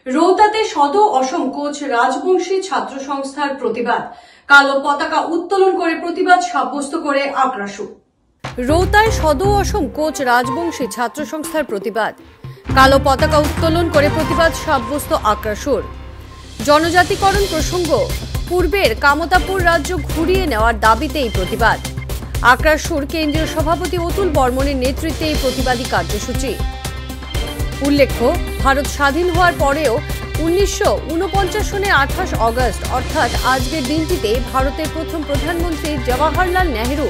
রৌতাতে সদ অসম কোচ রাজবংশী ছাত্র সংস্থার প্রতিবাদ। কালো পতাকা উত্তোলন করে প্রতিবাদ সাব্যস্ত করে আক্রাসু। রৌতায় সদ অসম কোচ রাজবংশী ছাত্র সংস্থার প্রতিবাদ। কালো পতাকা উত্তোলন করে প্রতিবাদ সাব্যস্ত আক্রাসুর। জনজাতিকরণ প্রসঙ্গ পূর্বের কামতাপুর রাজ্য ঘুরিয়ে নেওয়ার দাবিতে এই প্রতিবাদ। আক্রাসুর কেন্দ্রীয় সভাপতি অতুল বর্মনের নেতৃত্বে এই প্রতিবাদী কার্যসূচি। উল্লেখ্য, ভারত স্বাধীন হওয়ার পরেও 1949 সনের 28 অগস্ট অর্থাৎ আজকের দিনটিতে ভারতের প্রথম প্রধানমন্ত্রী জওয়াহরলাল নেহরু,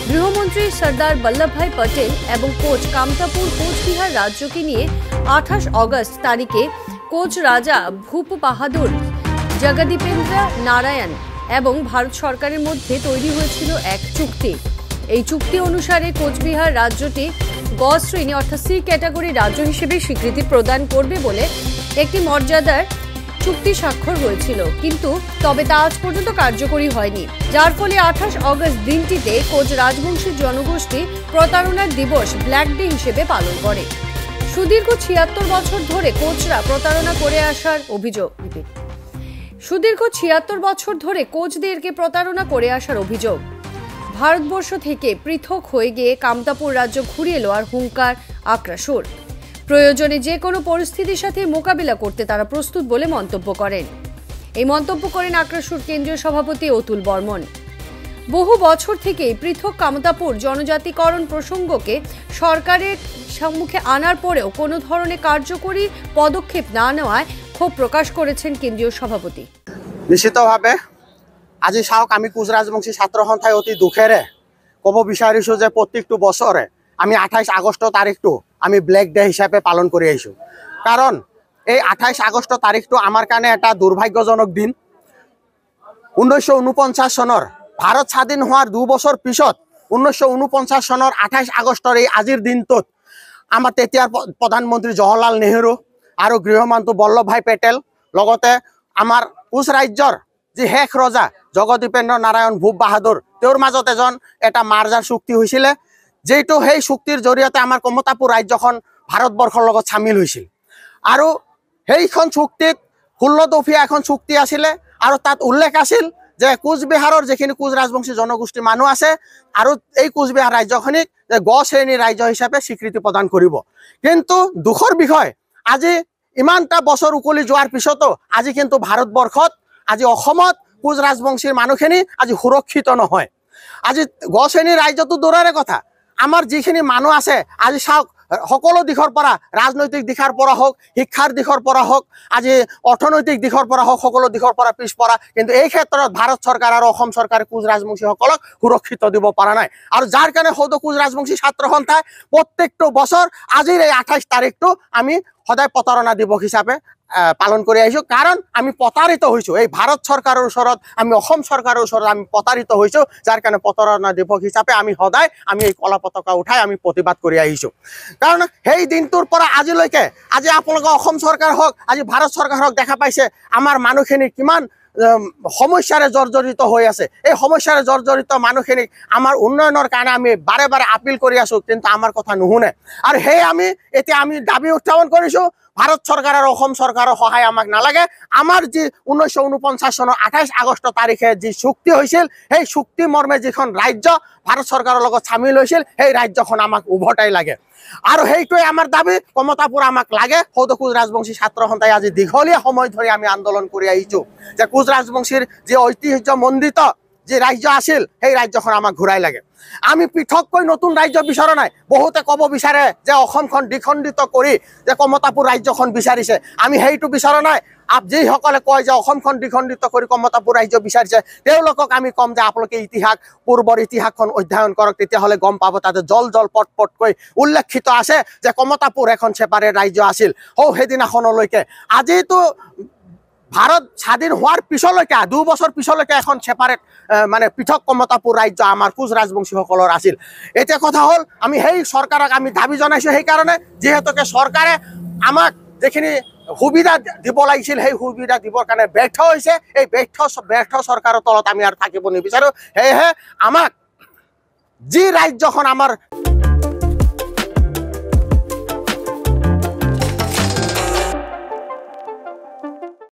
গৃহমন্ত্রী সর্দার বল্লভভাই পটেল এবং কোচ কামতাপুর কোচবিহার রাজ্যকে নিয়ে 28 অগস্ট তারিখে কোচ রাজা ভূপ বাহাদুর, জগদীপেন্দ্র নারায়ণ এবং ভারত সরকারের মধ্যে তৈরি হয়েছিল এক চুক্তি। এই চুক্তি অনুসারে কোচবিহার রাজ্যটি গ শ্রেণী অর্থাৎ সি ক্যাটাগরি রাজ্য হিসেবে স্বীকৃতি প্রদান করবে বলে একটি মর্যাদার চুক্তি স্বাক্ষর হয়েছিল, কিন্তু তবে তা আজ পর্যন্ত কার্যকরী হয়নি, যার ফলে 28 অগস্ট দিনটিতে কোচ রাজবংশীর জনগোষ্ঠী প্রতারণার দিবস ব্ল্যাক ডে হিসেবে পালন করে। সুদীর্ঘ 76 বছর ধরে কোচরা প্রতারণা করে আসার অভিযোগ। সুদীর্ঘ 76 বছর ধরে কোচদেরকে প্রতারণা করে আসার অভিযোগ। ভারতবর্ষ থেকে পৃথক হয়ে গিয়ে কামতাপুর রাজ্য ঘুরিয়ে নেওয়ার হুঙ্কার আক্রাসুর। প্রয়োজনে যে কোনো পরিস্থিতির সাথে মোকাবিলা করতে তারা প্রস্তুত বলে মন্তব্য করেন। এই মন্তব্য করেন আক্রাসুর কেন্দ্রীয় সভাপতি অতুল বর্মন। বহু বছর থেকেই পৃথক কামতাপুর জনজাতিকরণ প্রসঙ্গকে সরকারের সম্মুখে আনার পরেও কোনো ধরনের কার্যকরী পদক্ষেপ না নেওয়ায় ক্ষোভ প্রকাশ করেছেন কেন্দ্রীয় সভাপতি। নিশ্চিতভাৱে আজি চাওক, আমি কোচ ৰাজবংশী ছাত্ৰ সন্থাই অতি দুখেৰে ক'ব বিচাৰিছোঁ যে প্ৰত্যেকটো বছৰে আমি 28 আগষ্ট তাৰিখটো আমি ব্লেক ডে হিচাপে পালন কৰি আহিছোঁ। কাৰণ এই 28 আগষ্ট তাৰিখটো আমাৰ কাৰণে এটা দুৰ্ভাগ্যজনক দিন। 1949 চনৰ ভাৰত স্বাধীন হোৱাৰ 2 বছৰ পিছত 1949 চনৰ 28 আগষ্টৰ এই আজিৰ দিনটোত আমাৰ তেতিয়াৰ প্ৰধানমন্ত্ৰী জৱাহৰলাল নেহৰু আৰু গৃহমন্ত্ৰী বল্লভভাই পেটেল লগতে আমাৰ কোচ ৰাজ্যৰ যি শেষ ৰজা জগদীপেন্দ্ৰ নাৰায়ণ ভূপ বাহাদুৰ, তেওঁৰ মাজত এটা মাৰ্জাৰ চুক্তি হৈছিলে, যিটো সেই চুক্তিৰ জৰিয়তে আমাৰ কমতাপুৰ ৰাজ্যখন ভাৰতবৰ্ষৰ লগত চামিল হৈছিল। আৰু সেইখন চুক্তিত 16 দফীয়া এখন চুক্তি আছিলে আৰু তাত উল্লেখ আছিল যে কোচবিহাৰৰ যিখিনি কোচ ৰাজবংশী জনগোষ্ঠী মানুহ আছে আৰু এই কোচবিহাৰ ৰাজ্যখনিক যে গ শ্ৰেণীৰ ৰাজ্য হিচাপে স্বীকৃতি প্ৰদান কৰিব। কিন্তু দুখৰ বিষয়, আজি ইমানটা বছৰ উকলি যোৱাৰ পিছতো আজি কিন্তু ভাৰতবৰ্ষত আজি অসমত কোচ ৰাজবংশীৰ মানুহখিনি আজি সুৰক্ষিত নহয়। আজি গ শ্ৰেণীৰ ৰাজ্যটো দূৰৰে কথা, আমাৰ যিখিনি মানুহ আছে আজি চাওক, সকলো দিশৰ পৰা, ৰাজনৈতিক দিশৰ পৰা হওক, শিক্ষাৰ দিশৰ পৰা হওক, আজি অৰ্থনৈতিক দিশৰ পৰা হওক, সকলো দিশৰ পৰা পিছপৰা। কিন্তু এই ক্ষেত্ৰত ভাৰত চৰকাৰ আৰু অসম চৰকাৰে কোচ ৰাজবংশীসকলক সুৰক্ষিত দিব পৰা নাই। আৰু যাৰ কাৰণে সদৌ কোচ ৰাজবংশী ছাত্ৰ সন্থাই প্ৰত্যেকটো বছৰ আজিৰ এই 28 তাৰিখটো আমি সদায় প্ৰতাৰণা দিৱস হিচাপে পালন কৰি আহিছোঁ। কাৰণ আমি প্ৰতাৰিত হৈছোঁ, এই ভাৰত চৰকাৰৰ ওচৰত, আমি অসম চৰকাৰৰ ওচৰত আমি প্ৰতাৰিত হৈছোঁ, যাৰ কাৰণে প্ৰতাৰণা দিৱস হিচাপে আমি সদায় এই কলা পতাকা উঠাই আমি প্ৰতিবাদ কৰি আহিছোঁ। কাৰণ সেই দিনটোৰ পৰা আজিলৈকে, আজি আপোনালোকে অসম চৰকাৰ হওক, আজি ভাৰত চৰকাৰ হওক, দেখা পাইছে আমাৰ মানুহখিনি কিমান সমস্যাৰে জৰ্জৰিত হৈ আছে। এই সমস্যাৰে জৰ্জৰিত মানুহখিনিক আমাৰ উন্নয়নৰ কাৰণে আমি বাৰে বাৰে আপিল কৰি আছোঁ, কিন্তু আমাৰ কথা নুশুনে। আৰু সেই এতিয়া আমি দাবী উত্থাপন কৰিছোঁ, ভাৰত চৰকাৰ আৰু অসম চৰকাৰৰ সহায় আমাক নালাগে। আমাৰ যি 1949 চনৰ 28 আগষ্ট তাৰিখে যি চুক্তি হৈছিল, সেই চুক্তি মৰ্মে যিখন ৰাজ্য ভাৰত চৰকাৰৰ লগত চামিল হৈছিল, সেই ৰাজ্যখন আমাক উভতাই লাগে। আৰু সেইটোৱে আমাৰ দাবী, কমতাপুৰ আমাক লাগে। সদৌ কোচ ৰাজবংশী ছাত্ৰ সন্থাই আজি দীঘলীয়া সময় ধৰি আমি আন্দোলন কৰি আহিছোঁ যে কোচ ৰাজবংশীৰ যি ঐতিহ্যমণ্ডিত যি ৰাজ্য আছিল, সেই ৰাজ্যখন আমাক ঘূৰাই লাগে। আমি পৃথককৈ নতুন ৰাজ্য বিচৰা নাই। বহুতে ক'ব বিচাৰে যে অসমখন দ্বিখণ্ডিত কৰি যে কমতাপুৰ ৰাজ্যখন বিচাৰিছে, আমি সেইটো বিচৰা নাই। যিসকলে কয় যে অসমখন দ্বিখণ্ডিত কৰি কমতাপুৰ ৰাজ্য বিচাৰিছে, তেওঁলোকক আমি ক'ম যে আপোনালোকে পূৰ্বৰ ইতিহাসখন অধ্যয়ন কৰক, তেতিয়াহ'লে গম পাব তাতে জল পটকৈ উল্লেখিত আছে যে কমতাপুৰ এখন ছেপাৰেট ৰাজ্য আছিল সেইদিনাখনলৈকে। আজিতো ভাৰত স্বাধীন হোৱাৰ পিছলৈকে 2 বছৰ পিছলৈকে এখন ছেপাৰেট পৃথক কমতাপুৰ ৰাজ্য আমাৰ কোচ ৰাজবংশীসকলৰ আছিল। এতিয়া কথা হ'ল, আমি সেই চৰকাৰক আমি দাবী জনাইছোঁ সেইকাৰণে, যিহেতুকে চৰকাৰে আমাক যিখিনি সুবিধা দিব লাগিছিল সেই সুবিধা দিবৰ কাৰণে ব্যৰ্থ হৈছে। এই ব্যৰ্থ চৰকাৰৰ তলত আমি আৰু থাকিব নিবিচাৰোঁ। সেয়েহে আমাক যি ৰাজ্যখন আমাৰ